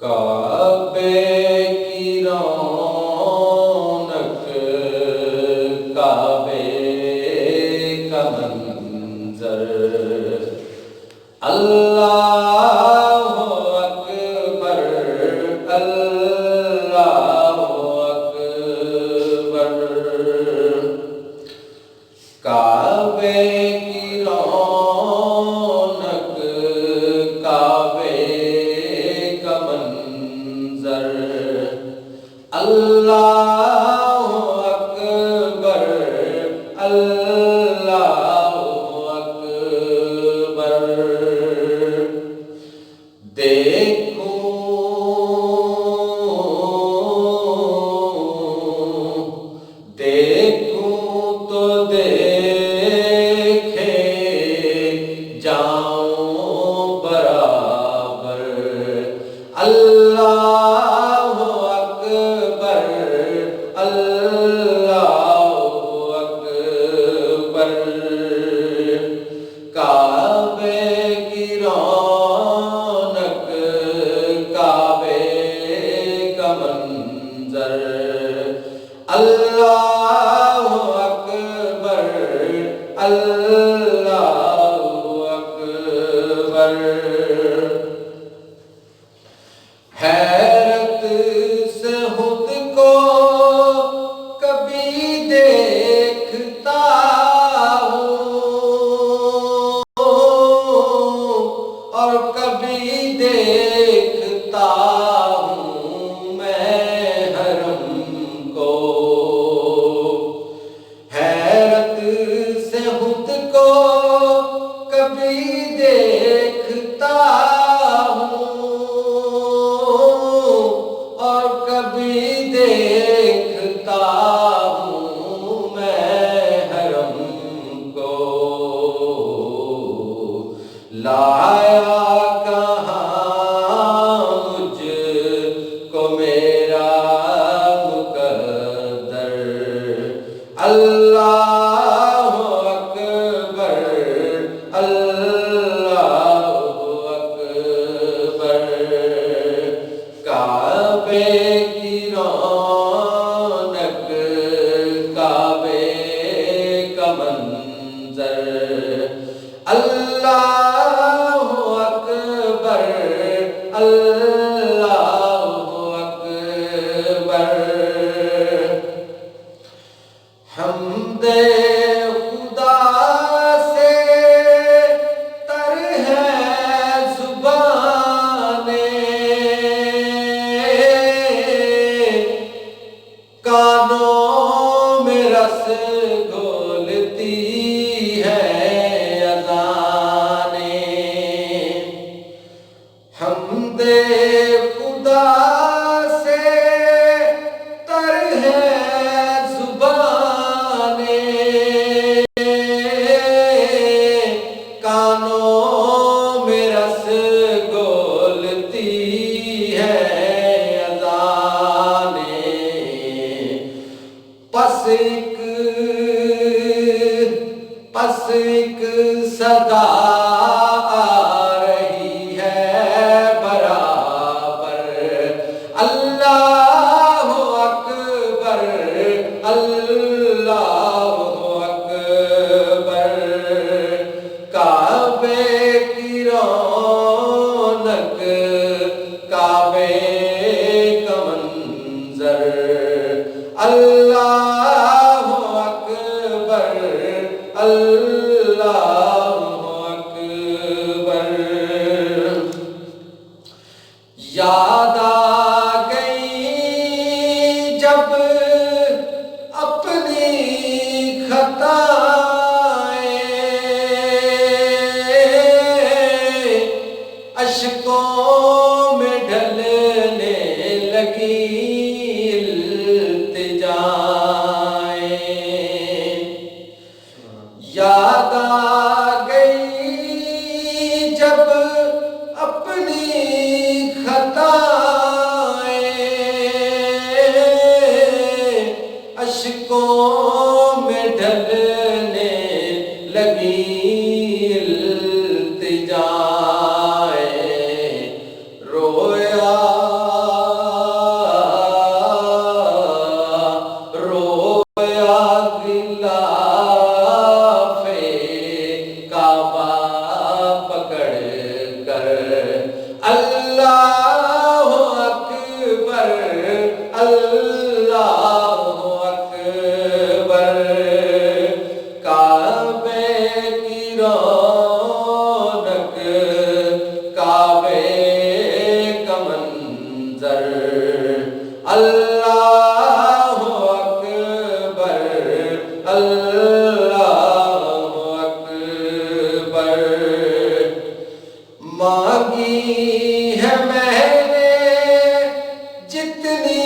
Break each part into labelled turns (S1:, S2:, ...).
S1: کعبے کی رونق، کعبے کا منظر، اللہ اکبر، اللہ اکبر۔ کعبے کی رونق، کعبے کا منظر، اللہ اکبر، اللہ اکبر۔ دیکھوں تو دیکھے جاؤں برابر، اللہ اکبر، اللہ اکبر۔ کعبے کی رونق، کعبے کا منظر، اللہ اکبر، اللہ اکبر۔ حیرت سے خود کو کبھی دیکھتا ہوں اور کبھی دیکھتا ہوں میں حرم کو۔ حیرت سے خود کو کبھی دیکھتا اور کبھی دیکھتا ہوں میں حرم کو۔ لایا کہاں مجھ کو میرا مقدر، اللہ اکبر، اللہ اکبر۔ کعبے کی رونق، کعبے کا منظر، اللہ اکبر، اللہ اکبر۔ حمد خدا سے تر ہے کانوں میں رس گھولتی ہے اذانیں۔ حمد خدا سے تر ہے زبانیں، کانوں میں رس گھولتی ہے پس ایک صدا آ رہی ہے برابر، اللہ اکبر، اللہ اکبر۔ کعبے کی رونق، کعبے کا منظر، اللہ اکبر، اللہ اکبر۔ یاد آ گئی جب اپنی خطائیں، اشکوں میں ڈھلنے لگی یاد آ گئی جب اپنی خطائیں، اشکوں میں ڈھلنے لگی التجائیں، اللہ اکبر اللہ اکبر کعبے کی رونق کعبے کا منظر اللہ اکبر اللہ اکبر مانگی ہے میں نے جتنی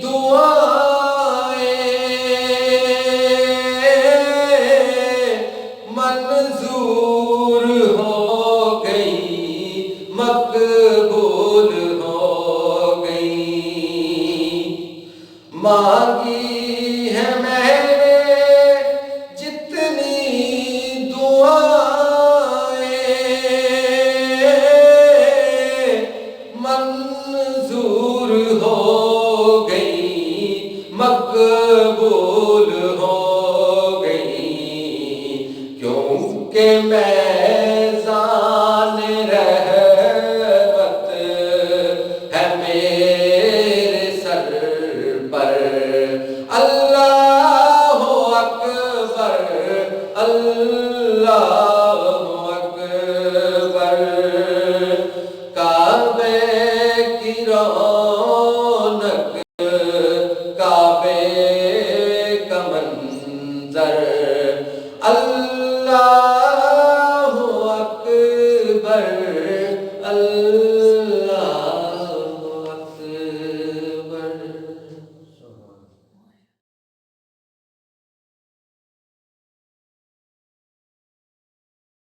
S1: دعائیں منظور ہو گئی مقبول ہو گئی مانگی ہے میں نے جتنی دعائیں منظور ہو گئی مقبول ہو گئی کیونکہ میزان رحمت ہے میرے سر پر اللہ اکبر اللہ اکبر کعبے کی رونق کعبے کا منظر اللہ اکبر اللہ